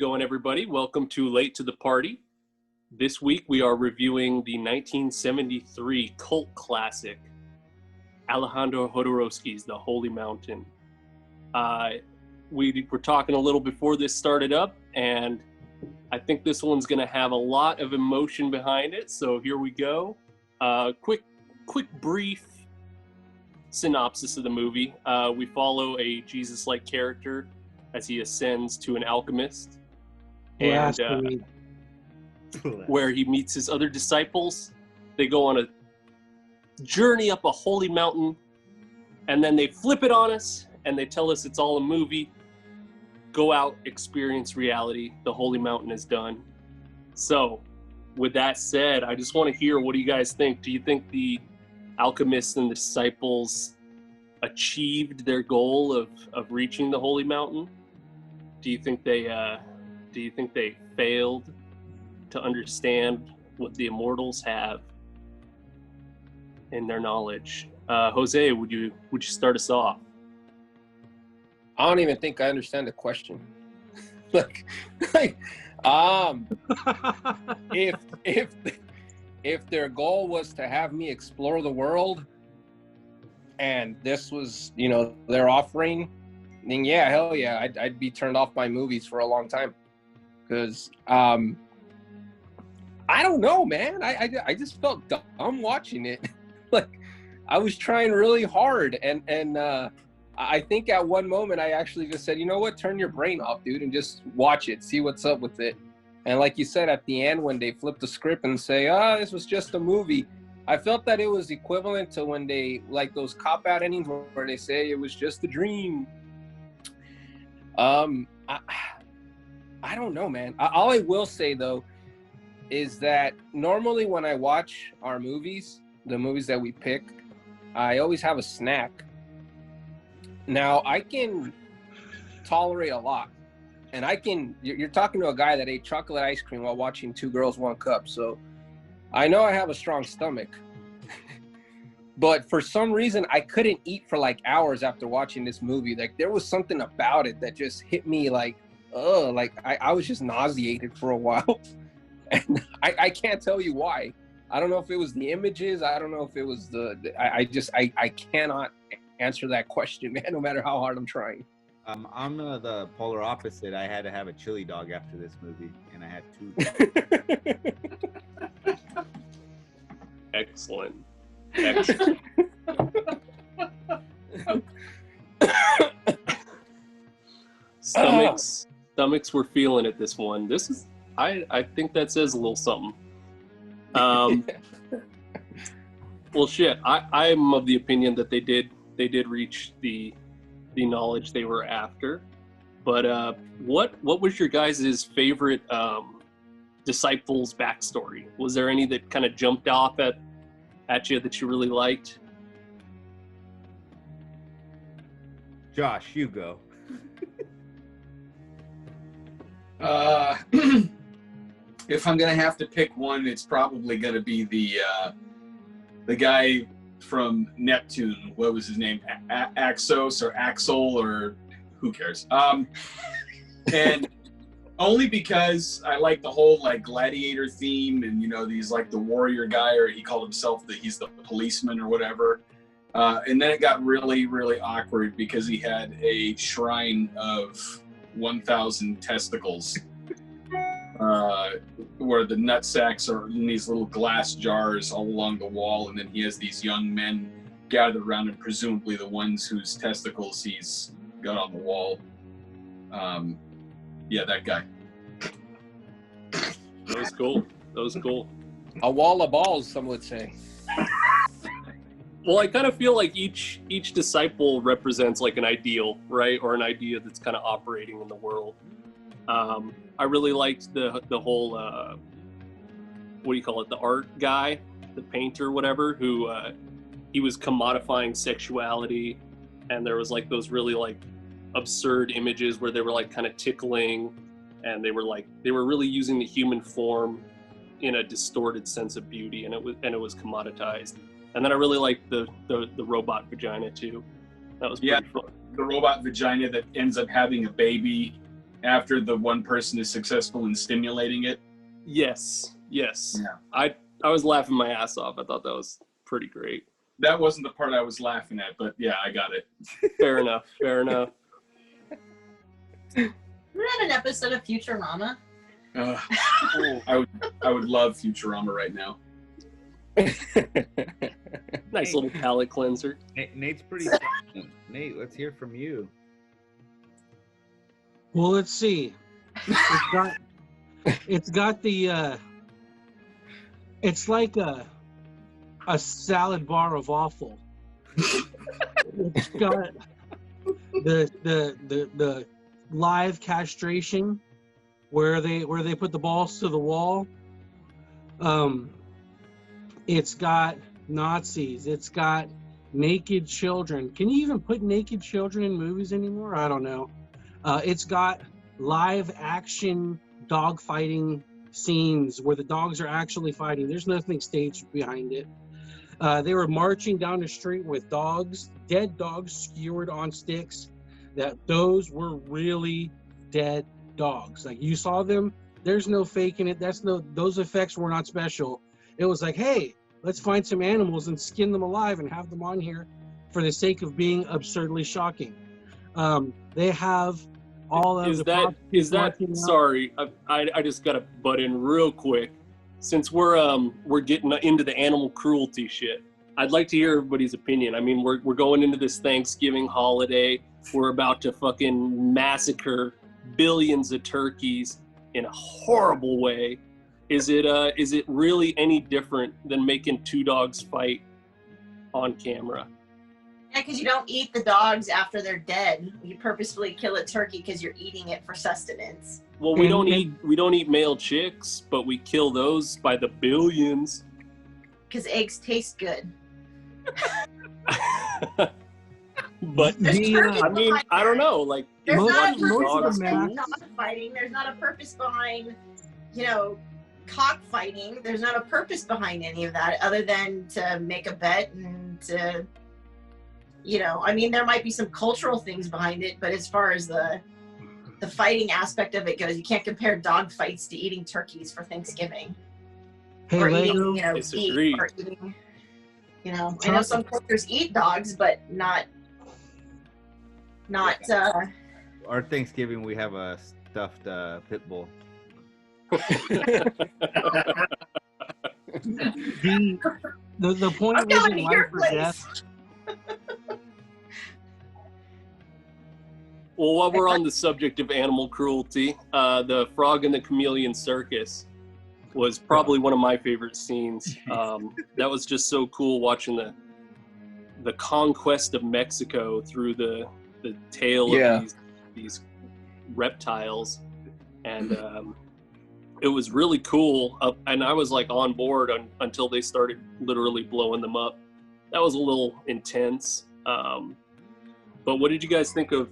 going, everybody? Welcome to Late to the Party. This week we are reviewing the 1973 cult classic, Alejandro Jodorowsky's The Holy Mountain. We were talking a little before this started up, and I think this one's going to have a lot of emotion behind it, so here we go. Quick brief synopsis of the movie. We follow a Jesus-like character as he ascends to an alchemist, and where he meets his other disciples. They go on a journey up a holy mountain, and then they flip it on us, and they tell us it's all a movie. Go out, experience reality. The holy mountain is done. So, with that said, I just want to hear, what do you guys think? Do you think the alchemists and the disciples achieved their goal of reaching the holy mountain? Do you think they failed to understand what the immortals have in their knowledge? Jose, would you start us off? I don't even think I understand the question. If their goal was to have me explore the world, and this was, their offering, then yeah, hell yeah, I'd be turned off by movies for a long time. Because I don't know, man. I just felt dumb watching it. I was trying really hard, and I think at one moment I actually just said, you know what, turn your brain off, dude, and just watch it, see what's up with it. And like you said, at the end, when they flip the script and say, this was just a movie, I felt that it was equivalent to when they, like those cop-out endings where they say it was just a dream. I don't know, man. All I will say, though, is that normally when I watch our movies, the movies that we pick, I always have a snack. Now, I can tolerate a lot. And you're talking to a guy that ate chocolate ice cream while watching Two Girls, One Cup. So I know I have a strong stomach. But for some reason, I couldn't eat for hours after watching this movie. There was something about it that just hit me I was just nauseated for a while. And I can't tell you why. I don't know if it was the images. I don't know if it was I cannot answer that question, man, no matter how hard I'm trying. I'm the polar opposite. I had to have a chili dog after this movie, and I had two. Excellent. Stomachs were feeling it, this one. This is, I think that says a little something. Well, shit, I'm of the opinion that they did reach the knowledge they were after. But what was your guys' favorite disciples' backstory? Was there any that kind of jumped off at you that you really liked? Josh, you go. If I'm gonna have to pick one, it's probably gonna be the guy from Neptune. What was his name? Axos or Axel, or who cares? And only because I like the whole gladiator theme, and these the warrior guy, or he called himself he's the policeman or whatever. And then it got really, really awkward because he had a shrine of 1,000 testicles, where the nut sacks are in these little glass jars all along the wall, and then he has these young men gathered around him, presumably the ones whose testicles he's got on the wall. Yeah, that guy. That was cool. A wall of balls, some would say. Well, I kind of feel like each disciple represents an ideal, right? Or an idea that's kind of operating in the world. I really liked the whole, what do you call it? The art guy, the painter, whatever, who he was commodifying sexuality, and there was those really absurd images where they were kind of tickling, and they were really using the human form in a distorted sense of beauty, and it was commoditized. And then I really liked the robot vagina too. That was pretty fun. The robot vagina that ends up having a baby after the one person is successful in stimulating it. Yes. Yes. Yeah. I was laughing my ass off. I thought that was pretty great. That wasn't the part I was laughing at, but yeah, I got it. Fair enough. Fair enough. We had an episode of Futurama. I would love Futurama right now. Nice little palate cleanser. Nate's pretty silent. Nate, let's hear from you. Well, let's see. It's got the it's like a salad bar of awful. It's got the live castration where they put the balls to the wall. It's got Nazis. It's got naked children. Can you even put naked children in movies anymore? I don't know. It's got live action dog fighting scenes where the dogs are actually fighting. There's nothing staged behind it. They were marching down the street with dogs, dead dogs skewered on sticks. Those were really dead dogs. Like, you saw them. There's no faking it. Those effects were not special. It was like, hey, let's find some animals and skin them alive and have them on here for the sake of being absurdly shocking. They have all of sorry, I just gotta butt in real quick. Since we're getting into the animal cruelty shit, I'd like to hear everybody's opinion. I mean, we're going into this Thanksgiving holiday. We're about to fucking massacre billions of turkeys in a horrible way. Is it really any different than making two dogs fight on camera? Yeah, because you don't eat the dogs after they're dead. You purposefully kill a turkey because you're eating it for sustenance. Well, we don't eat male chicks, but we kill those by the billions. Because eggs taste good. But I mean, I don't know. Like, there's not a purpose behind cockfighting. There's not a purpose behind, cockfighting. There's not a purpose behind any of that other than to make a bet and to, I mean, there might be some cultural things behind it, but as far as the fighting aspect of it goes, you can't compare dog fights to eating turkeys for Thanksgiving. Hey, or Lego. eating, beef, or eating, I know some cultures eat dogs, but not. Our Thanksgiving, we have a stuffed pit bull. The point isn't life or death. Well, while we're on the subject of animal cruelty, the Frog and the Chameleon Circus was probably one of my favorite scenes. That was just so cool watching the conquest of Mexico through the tail of these reptiles, and it was really cool. And I was like on board until they started literally blowing them up. That was a little intense. But what did you guys think of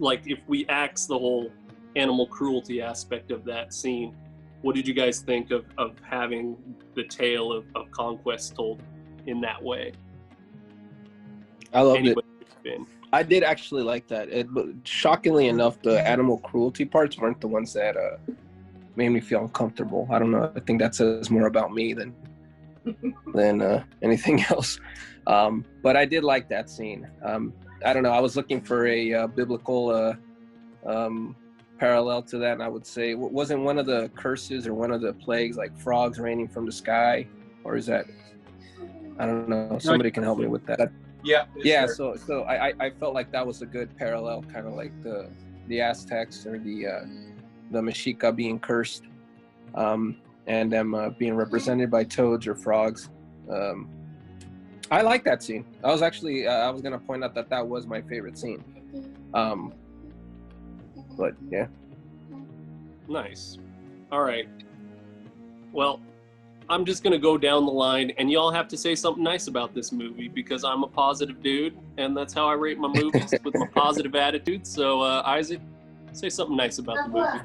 like, if we axe the whole animal cruelty aspect of that scene? What did you guys think of having the tale of conquest told in that way? I loved it. I did actually like that. But shockingly enough, the animal cruelty parts weren't the ones that made me feel uncomfortable. I don't know. I think that says more about me than anything else. But I did like that scene. I don't know. I was looking for a biblical parallel to that, and I would say, wasn't one of the curses or one of the plagues like frogs raining from the sky, or is that? I don't know. Somebody can help me with that. Yeah. Sure. So I felt like that was a good parallel, kind of like the Aztecs or the Mexica being cursed, and them being represented by toads or frogs. I like that scene. I was actually I was gonna point out that was my favorite scene. But yeah. Nice. All right. Well, I'm just going to go down the line, and y'all have to say something nice about this movie, because I'm a positive dude, and that's how I rate my movies, with my positive attitude. So, Isaac, say something nice about the movie.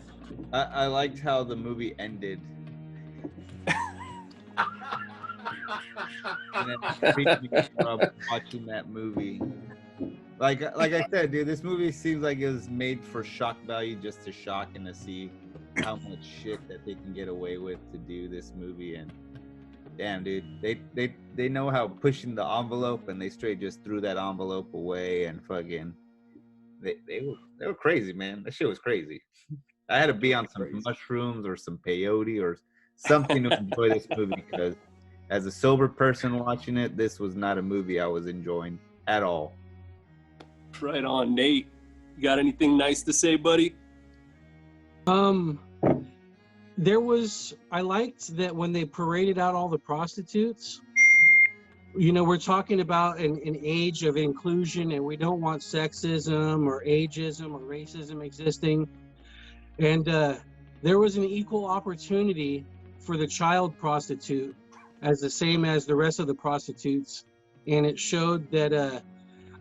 I liked how the movie ended. And then watching that movie. Like I said, dude, this movie seems like it was made for shock value, just to shock and to see how much shit that they can get away with to do this movie. And damn, dude, they know how pushing the envelope, and they straight just threw that envelope away and fucking they were crazy, man. That shit was crazy. I had to be on some mushrooms or some peyote or something to enjoy this movie, because as a sober person watching it, this was not a movie I was enjoying at all. Right on, Nate. You got anything nice to say, buddy? I liked that when they paraded out all the prostitutes. You know, we're talking about an age of inclusion, and we don't want sexism or ageism or racism existing. And there was an equal opportunity for the child prostitute as the same as the rest of the prostitutes. And it showed that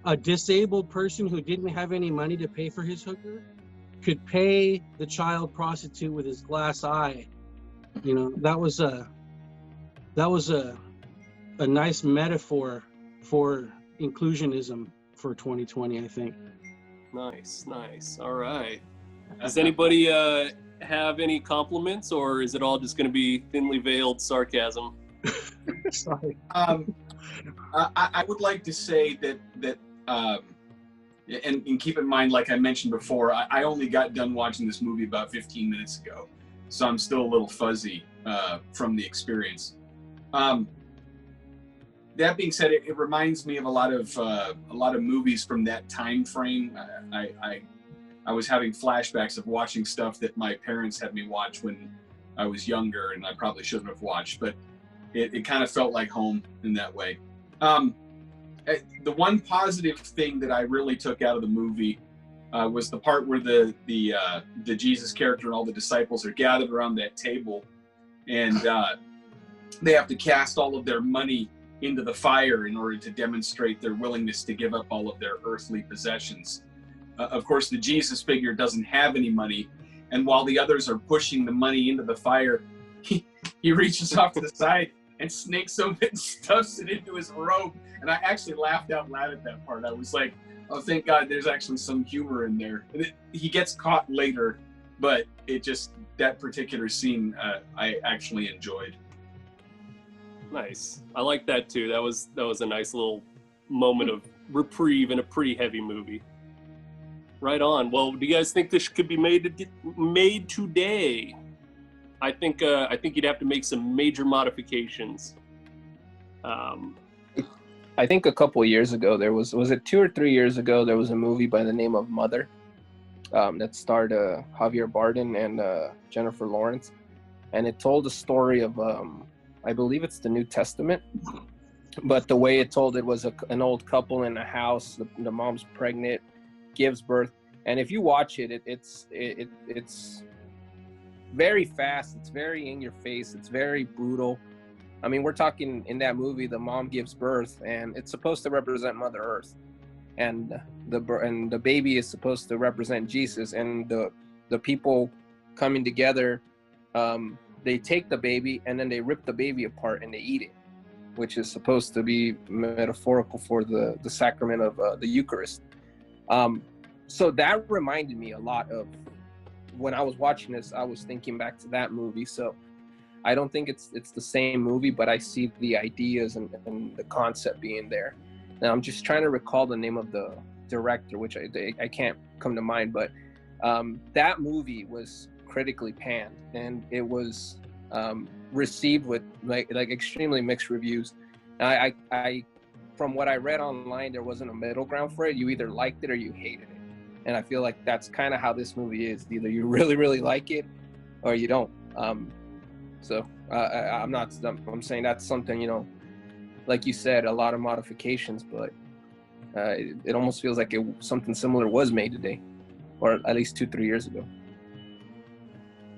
a disabled person who didn't have any money to pay for his hooker could pay the child prostitute with his glass eye. You know, that was a nice metaphor for inclusionism for 2020, I think. Nice. All right. Does anybody have any compliments, or is it all just going to be thinly veiled sarcasm? Sorry. I would like to say that and keep in mind, like I mentioned before, I only got done watching this movie about 15 minutes ago, so I'm still a little fuzzy from the experience. That being said, it reminds me of a lot of movies from that time frame. I was having flashbacks of watching stuff that my parents had me watch when I was younger, and I probably shouldn't have watched, but it kind of felt like home in that way. The one positive thing that I really took out of the movie was the part where the Jesus character and all the disciples are gathered around that table, and they have to cast all of their money into the fire in order to demonstrate their willingness to give up all of their earthly possessions. Of course, the Jesus figure doesn't have any money, and while the others are pushing the money into the fire, he reaches off to the side and snakes him and stuffs it into his robe. And I actually laughed out loud at that part. I was like, oh, thank God there's actually some humor in there. And he gets caught later, but that particular scene I actually enjoyed. Nice. I like that too. That was a nice little moment of reprieve in a pretty heavy movie. Right on. Well, do you guys think this could be made today? I think you'd have to make some major modifications. I think a couple of years ago was it 2 or 3 years ago, there was a movie by the name of Mother that starred Javier Bardem and Jennifer Lawrence, and it told the story of I believe it's the New Testament, but the way it told it was an old couple in a house. The mom's pregnant, gives birth, and if you watch it, it's very fast. It's very in your face. It's very brutal. I mean, we're talking in that movie, the mom gives birth, and it's supposed to represent Mother Earth, and the baby is supposed to represent Jesus, and the people coming together, they take the baby and then they rip the baby apart and they eat it, which is supposed to be metaphorical for the sacrament of the Eucharist. So that reminded me a lot of when I was watching this. I was thinking back to that movie. So I don't think it's the same movie, but I see the ideas and the concept being there. Now I'm just trying to recall the name of the director, which I can't come to mind, but that movie was critically panned, and it was received with like extremely mixed reviews. I from what I read online, there wasn't a middle ground for it. You either liked it or you hated it, and I feel like that's kind of how this movie is. Either you really, really like it or you don't. So I'm saying that's something, you know, like you said, a lot of modifications, but it almost feels like something similar was made today, or at least 2-3 years ago.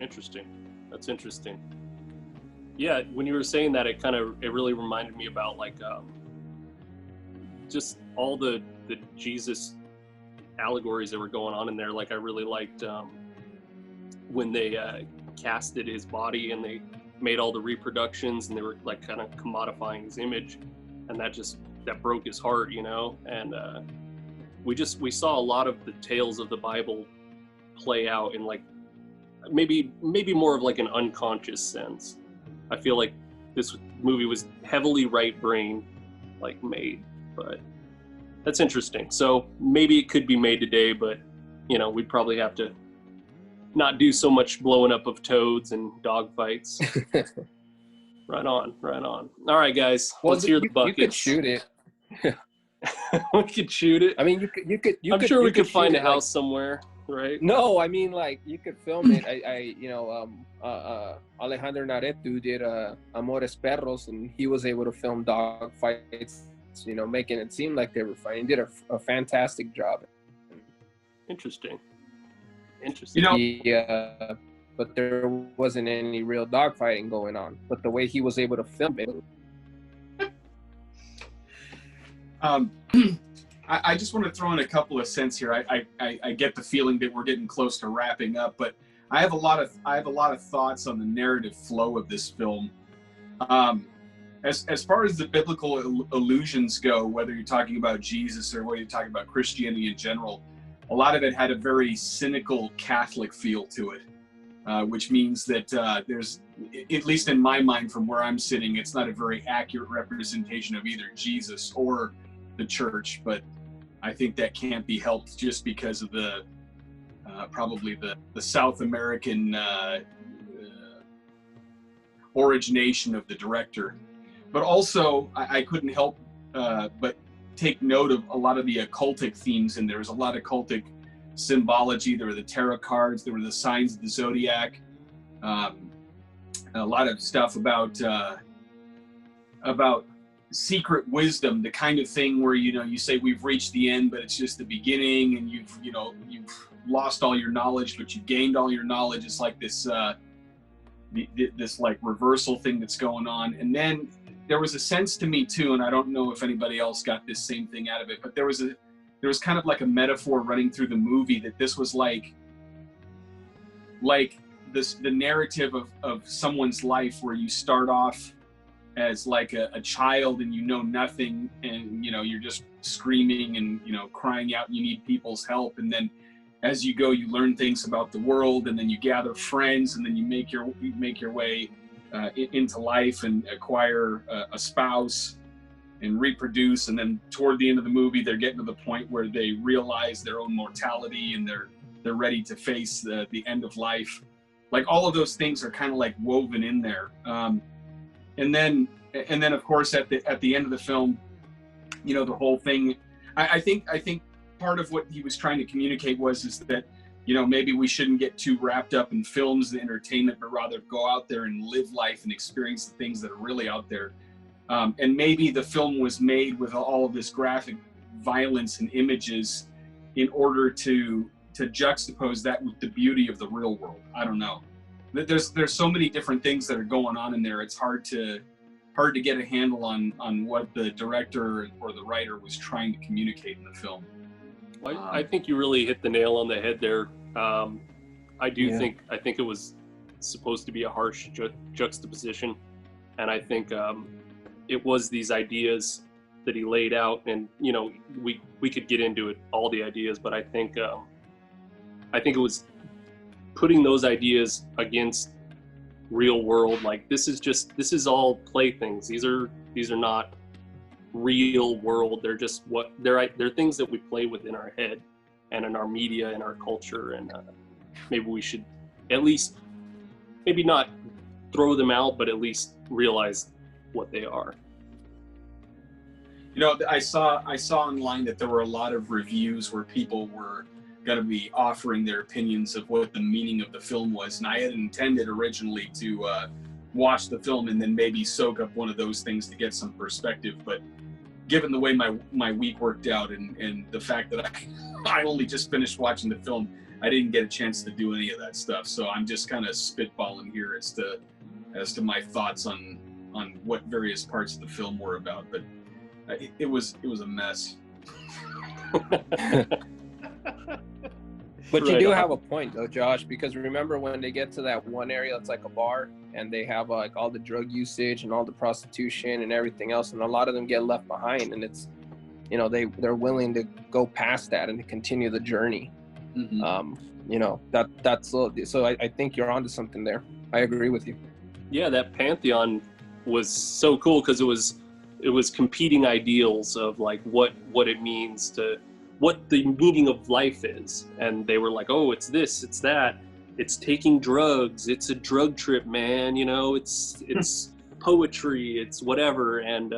Interesting. That's interesting. Yeah, when you were saying that, it really reminded me about like just all the Jesus allegories that were going on in there. Like I really liked when they casted his body and they made all the reproductions, and they were like kind of commodifying his image, and that broke his heart, you know. And we saw a lot of the tales of the Bible play out in like maybe more of like an unconscious sense. I feel like this movie was heavily right brain like made, but that's interesting. So maybe it could be made today, but you know, we'd probably have to not do so much blowing up of toads and dog fights. Right on. All right, guys, let's hear the buckets. You could shoot it. We could shoot it. I mean, you could. I'm sure we could find a house somewhere, right? No, I mean, like, you could film it. Alejandro Naretu did Amores Perros, and he was able to film dog fights, you know, making it seem like they were fighting. He did a fantastic job. Interesting. You know, but there wasn't any real dog fighting going on. But the way he was able to film it. I just want to throw in a couple of cents here. I get the feeling that we're getting close to wrapping up, but I have a lot of thoughts on the narrative flow of this film. As far as the biblical allusions go, whether you're talking about Jesus or whether you're talking about Christianity in general, a lot of it had a very cynical Catholic feel to it, which means that there's, at least in my mind from where I'm sitting, it's not a very accurate representation of either Jesus or the church, but I think that can't be helped just because of the probably the South American origination of the director. But also, I couldn't help but take note of a lot of the occultic themes in there. There's a lot of occultic symbology. There were the tarot cards. There were the signs of the zodiac. A lot of stuff about secret wisdom, the kind of thing where, you know, you say we've reached the end, but it's just the beginning, and you've lost all your knowledge, but you've gained all your knowledge. It's like this this like reversal thing that's going on. And then there was a sense to me too, and I don't know if anybody else got this same thing out of it, but there was kind of like a metaphor running through the movie that this was like the narrative of someone's life, where you start off as like a child and you know nothing, and you know you're just screaming and, you know, crying out, and you need people's help, and then as you go you learn things about the world, and then you gather friends, and then you make your way into life and acquire a spouse and reproduce, and then toward the end of the movie they're getting to the point where they realize their own mortality, and they're ready to face the end of life. Like, all of those things are kind of like woven in there. And then of course at the end of the film, you know, the whole thing, I think part of what he was trying to communicate is that, you know, maybe we shouldn't get too wrapped up in films and entertainment, but rather go out there and live life and experience the things that are really out there. And maybe the film was made with all of this graphic violence and images in order to juxtapose that with the beauty of the real world. I don't know. There's so many different things that are going on in there. It's hard to get a handle on what the director or the writer was trying to communicate in the film. I think you really hit the nail on the head there. I think it was supposed to be a harsh juxtaposition, and I think it was these ideas that he laid out, and, you know, we could get into it, all the ideas, but I think it was putting those ideas against real world. Like, this is all playthings. These are not real world. They're just they're things that we play with in our head and in our media and our culture, and maybe we should at least maybe not throw them out, but at least realize what they are. You know, I saw online that there were a lot of reviews where people were going to be offering their opinions of what the meaning of the film was, and I had intended originally to watch the film and then maybe soak up one of those things to get some perspective, but given the way my week worked out and the fact that I only just finished watching the film, I didn't get a chance to do any of that stuff. So I'm just kind of spitballing here as to my thoughts on what various parts of the film were about, but it was a mess. But you do have a point though, Josh, because remember when they get to that one area, it's like a bar, and they have like all the drug usage and all the prostitution and everything else, and a lot of them get left behind, and you know, they're willing to go past that and to continue the journey. You know, that's so I think you're onto something there. I agree with you. Yeah, that pantheon was so cool because it was competing ideals of like what it means to, what the meaning of life is, and they were like, oh, it's this, it's that, it's taking drugs, it's a drug trip, man, you know, it's poetry, it's whatever, and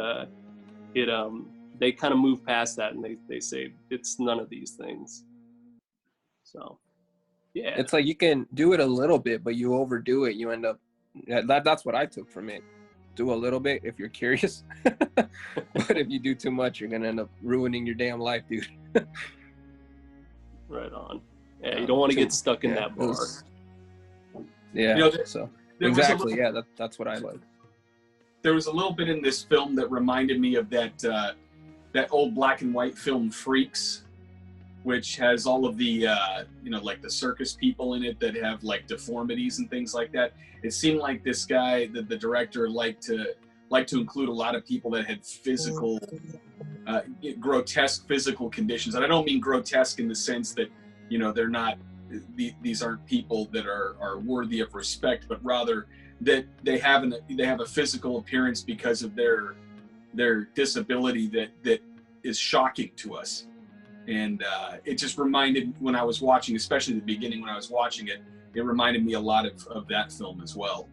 they kind of move past that, and they say it's none of these things. So yeah, It's like you can do it a little bit, but you overdo it, you end up, that's what I took from it. Do a little bit if you're curious, but if you do too much, you're gonna end up ruining your damn life, dude. Right on. Yeah, you don't want to get stuck in that bar. Yeah, You know, so there was exactly, yeah, that's what I like. There was a little bit in this film that reminded me of that old black and white film Freaks, which has all of the you know, like the circus people in it that have like deformities and things like that. It seemed like this guy, the director, liked to include a lot of people that had physical, grotesque physical conditions. And I don't mean grotesque in the sense that, you know, they're not, these aren't people that are worthy of respect, but rather that they have a physical appearance because of their disability that is shocking to us. And it just reminded, when I was watching, especially at the beginning when I was watching it, it reminded me a lot of that film as well.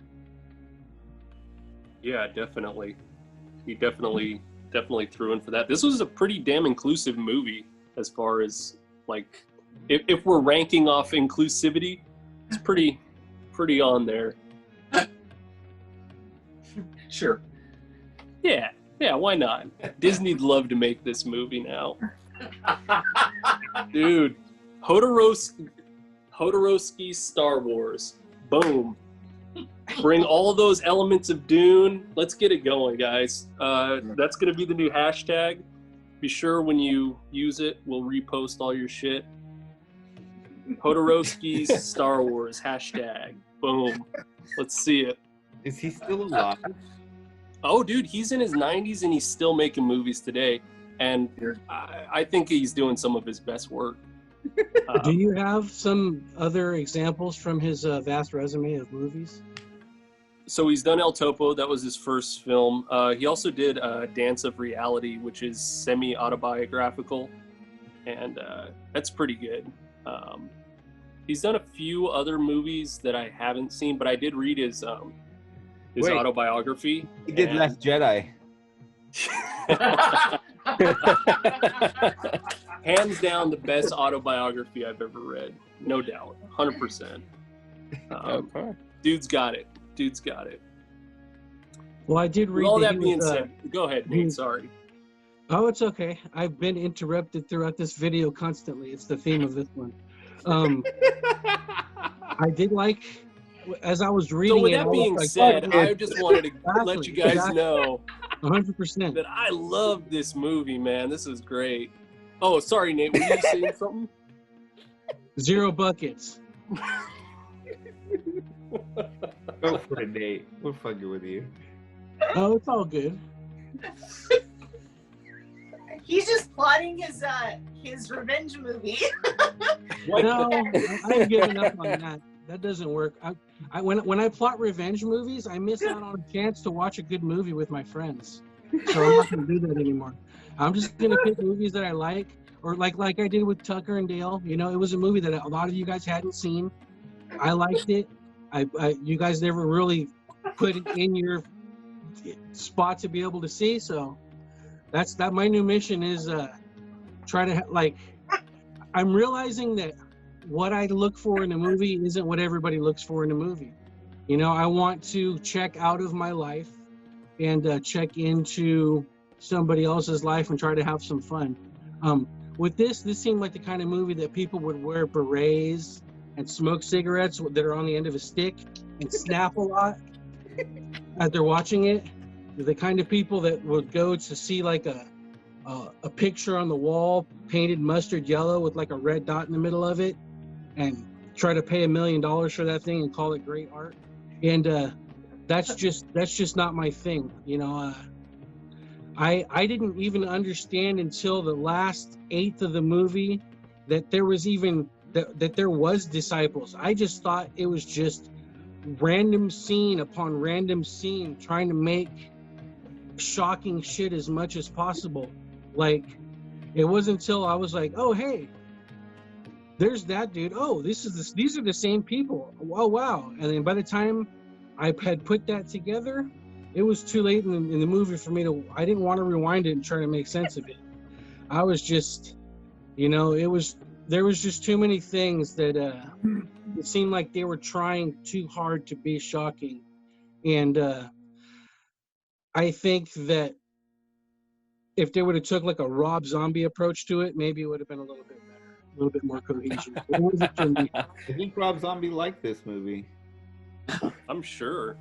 Yeah, definitely. He definitely threw in for that. This was a pretty damn inclusive movie as far as, like, if we're ranking off inclusivity, it's pretty on there. Sure. Yeah, why not? Disney'd love to make this movie now. Dude, Jodorowsky's Star Wars. Boom. Bring all those elements of Dune. Let's get it going, guys. That's going to be the new hashtag. Be sure when you use it, we'll repost all your shit. Jodorowsky's Star Wars hashtag. Boom. Let's see it. Is he still alive? Oh, dude, he's in his 90s and he's still making movies today. And I think he's doing some of his best work. Do you have some other examples from his vast resume of movies? So he's done El Topo. That was his first film. He also did Dance of Reality, which is semi-autobiographical. And that's pretty good. He's done a few other movies that I haven't seen, but I did read his autobiography. He did Last Jedi. Hands down the best autobiography I've ever read. No doubt. 100%. Okay. Dude's got it. Well, I did read. With all that being said, go ahead, Nate. Sorry. Oh, it's okay. I've been interrupted throughout this video constantly. It's the theme of this one. I did like, as I was reading. So with it, that being said, I just wanted to let you guys know 100% that I love this movie, man. This is great. Oh, sorry, Nate. Were you saying something? 0 buckets. Go for it, Nate. We're fucking with you. Oh, it's all good. He's just plotting his revenge movie. No, I've given up on that. That doesn't work. When I plot revenge movies, I miss out on a chance to watch a good movie with my friends. So I'm not going to do that anymore. I'm just going to pick movies that I like, or like I did with Tucker and Dale. You know, it was a movie that a lot of you guys hadn't seen. I liked it. You guys never really put it in your spot to be able to see. So that's my new mission is try to I'm realizing that what I look for in a movie isn't what everybody looks for in a movie. You know, I want to check out of my life and check into somebody else's life and try to have some fun. With this seemed like the kind of movie that people would wear berets and smoke cigarettes that are on the end of a stick and snap a lot as they're watching it. The kind of people that would go to see like a picture on the wall painted mustard yellow with like a red dot in the middle of it and try to pay $1 million for that thing and call it great art. And that's just not my thing. You know, I didn't even understand until the last eighth of the movie that there was even that there was disciples. I just thought it was just random scene upon random scene trying to make shocking shit as much as possible. Like, it wasn't until I was like, oh hey, there's that dude. Oh, these are the same people. Oh wow. And then by the time I had put that together, it was too late in the movie for me to. I didn't want to rewind it and try to make sense of it. I was just, there was just too many things that it seemed like they were trying too hard to be shocking, and I think that if they would have took like a Rob Zombie approach to it, maybe it would have been a little bit better, a little bit more cohesion. It wasn't for me. I think Rob Zombie liked this movie. I'm sure.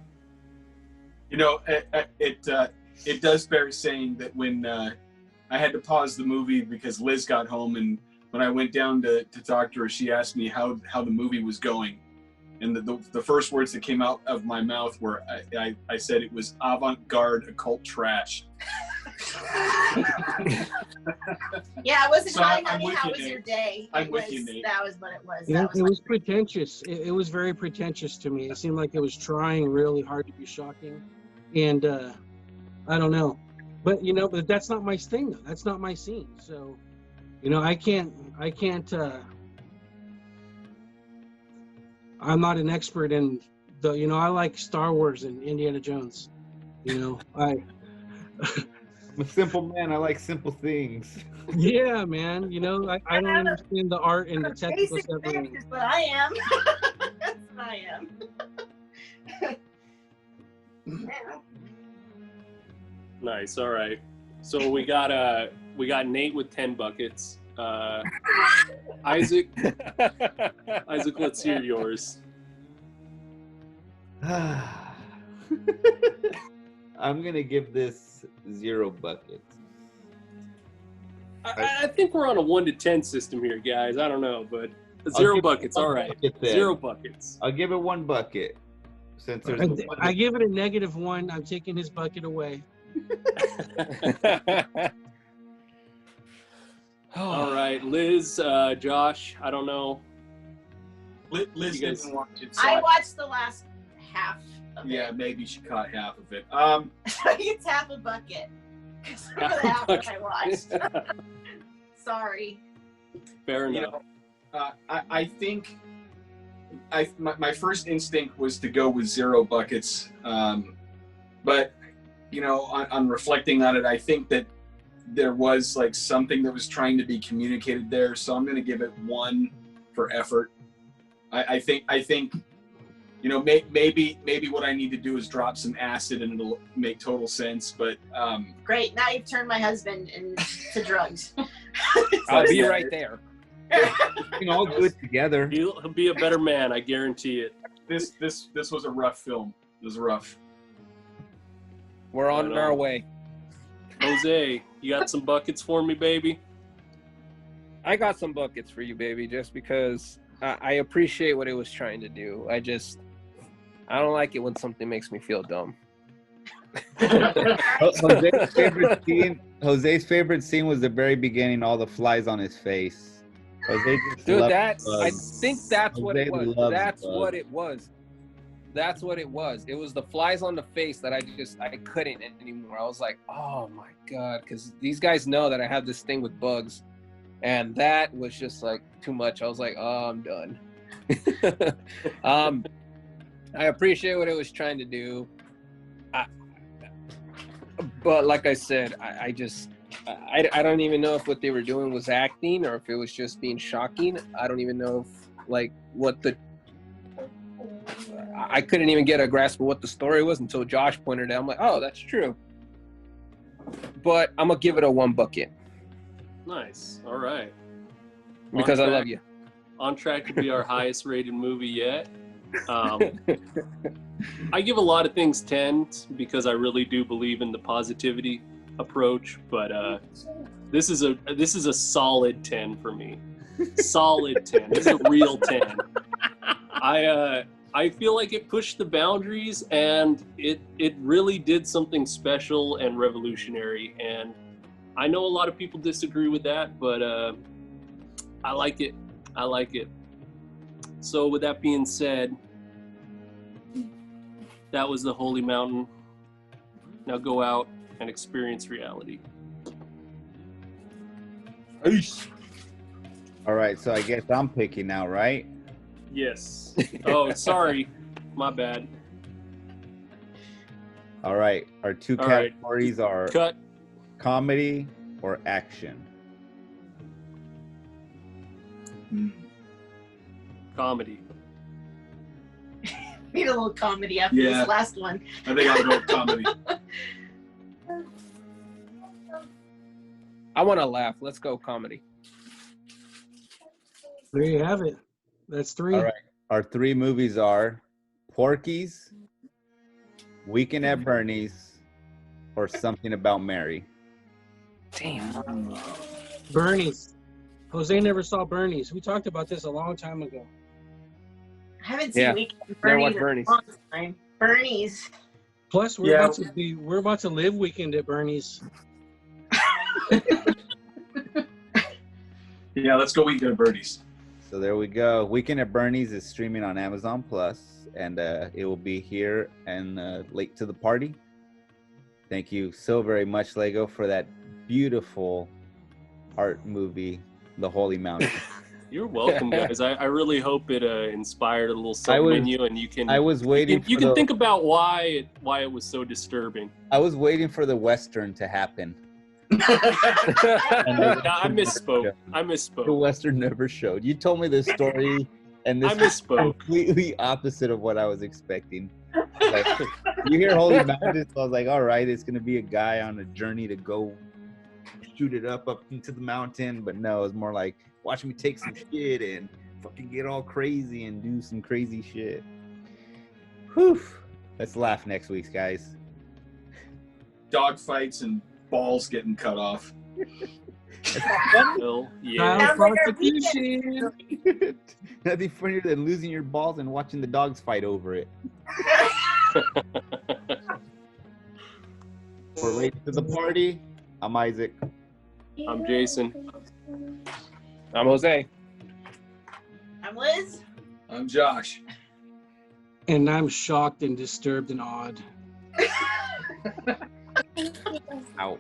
You know, it does bear saying that when I had to pause the movie because Liz got home, and when I went down to talk to her, she asked me how the movie was going, and the first words that came out of my mouth were I said it was avant-garde occult trash. Yeah, it wasn't So hi, I'm honey, with how you, was Nate. your day? I'm with you, Nate. That was what it was. Yeah, That was it my- was pretentious. It was very pretentious to me. It seemed like it was trying really hard to be shocking, and I don't know, but but that's not my thing though. That's not my scene. So, I can't. I'm not an expert in the. I like Star Wars and Indiana Jones. I'm a simple man. I like simple things. Yeah, man. I don't understand the art and the technical Basic stuff. bitch is what I am. That's what I am. Yeah. Nice. All right. So we got Nate with 10 buckets. Isaac, let's hear yours. I'm gonna give this 0 buckets. I think we're on a 1 to 10 system here, guys. I don't know, but 0 buckets. All right. 0 buckets. I'll give it 1 bucket. Since there's I give it a -1. I'm taking his bucket away. All right, Liz, Josh. I don't know. Liz You guys- didn't watch it. So I watched the last half of yeah, it. maybe she caught half of it. It's half a bucket. Because of the half that I watched. Sorry. Fair You enough. I think my first instinct was to go with 0 buckets, but on reflecting on it, I think that there was like something that was trying to be communicated there, so I'm going to give it 1 for effort. I think maybe what I need to do is drop some acid and it'll make total sense. But Great. Now you've turned my husband into drugs. I'll be right there. we can all do it together. He'll be a better man. I guarantee it. this was a rough film. It was rough. We're on Right our on. way. Jose, you got some buckets for me, baby? I got some buckets for you, baby, just because I appreciate what it was trying to do. I don't like it when something makes me feel dumb. Jose's favorite scene was the very beginning, all the flies on his face. Jose just Dude, loves I bugs. think that's what it Jose was. loves That's bugs. what it was. That's what it was. It was the flies on the face that I couldn't anymore. I was like, oh my God, because these guys know that I have this thing with bugs. And that was just like too much. I was like, oh, I'm done. I appreciate what it was trying to do. But like I said, I don't even know if what they were doing was acting or if it was just being shocking. I don't even know if I couldn't even get a grasp of what the story was until Josh pointed it out. I'm like, oh, that's true. But I'm gonna give it a 1 bucket Nice. All right. because I On love track- you. On track to be our highest rated movie yet. I give a lot of things 10s because I really do believe in the positivity approach, but this is a solid 10 for me. Solid 10. This is a real 10. I feel like it pushed the boundaries, and it really did something special and revolutionary. And I know a lot of people disagree with that, but I like it. I like it. So with that being said, that was the Holy Mountain. Now go out and experience reality. Peace. All right, so I guess I'm picking now, right? Yes. Oh, sorry. My bad. All right, our two All right. categories are Cut. comedy or action. Comedy. Need a little comedy after Yeah. this last one. I think I'll go with comedy. I want to laugh. Let's go comedy. There you have it. That's 3. All right, our 3 movies are Porky's, Weekend at Bernie's, or Something About Mary. Damn. Bernie's. Jose never saw Bernie's. We talked about this a long time ago. I haven't seen Yeah. Weekend at Never Bernie's watched in Bernie's. a long time. Bernie's. Plus, we're about to live Weekend at Bernie's. Yeah, let's go Weekend at Bernie's. So there we go. Weekend at Bernie's is streaming on Amazon Plus, and it will be here and late to the party. Thank you so very much, Lego, for that beautiful art movie, The Holy Mountain. You're welcome, guys. I really hope it inspired a little I something was- in you, and you can I was waiting. you for can the, think about why it was so disturbing. I was waiting for the Western to happen. No, I misspoke. I The misspoke. Western never showed. You told me this story, and this I is misspoke. completely opposite of what I was expecting. Like, you hear Holy Mountain, so I was like, all right, it's gonna be a guy on a journey to go shoot it up into the mountain. But no, it's more like watch me take some shit and fucking get all crazy and do some crazy shit. Whew. Let's laugh next week, guys. Dog fights and balls getting cut off. Hell, yeah. Sounds like our Prosecution. Nothing funnier than losing your balls and watching the dogs fight over it. For late to the party, I'm Isaac. I'm Jason. I'm Jose. I'm Liz. I'm Josh. And I'm shocked and disturbed and awed. Out.